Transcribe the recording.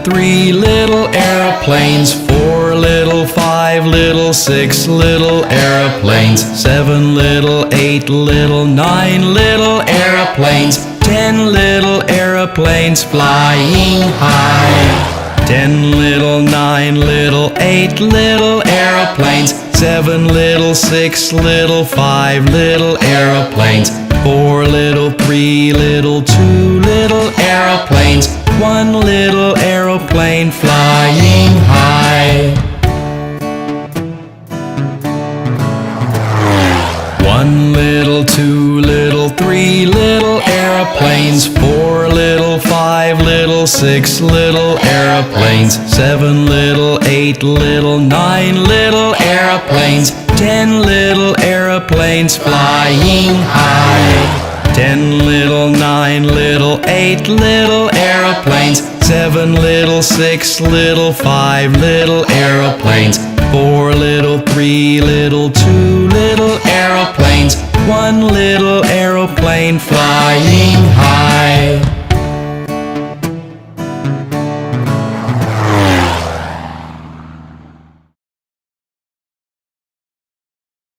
3 little aeroplanes, 4 little, 5 little, 6 little aeroplanes, 7 little, 8 little, 9 little aeroplanes, 10 little aeroplanes flying high. 10 little, 9 little, 8 little aeroplanes, 7 little, 6 little, 5 little aeroplanes, 4 little, 3 little, 2 little aeroplanes, 1 little aeroplane flying high. 1 little, 2 little, 3 little aeroplanes, 4 little, 5 little, 6 little aeroplanes, 7 little, 8 little, 9 little aeroplanes, 10 little aeroplanes flying high. 10 little, 9 little, 8 little aeroplanes, 7 little, 6 little, 5 little aeroplanes, 4 little, 3 little, 2 little aeroplanes, 1 little aeroplane flying high.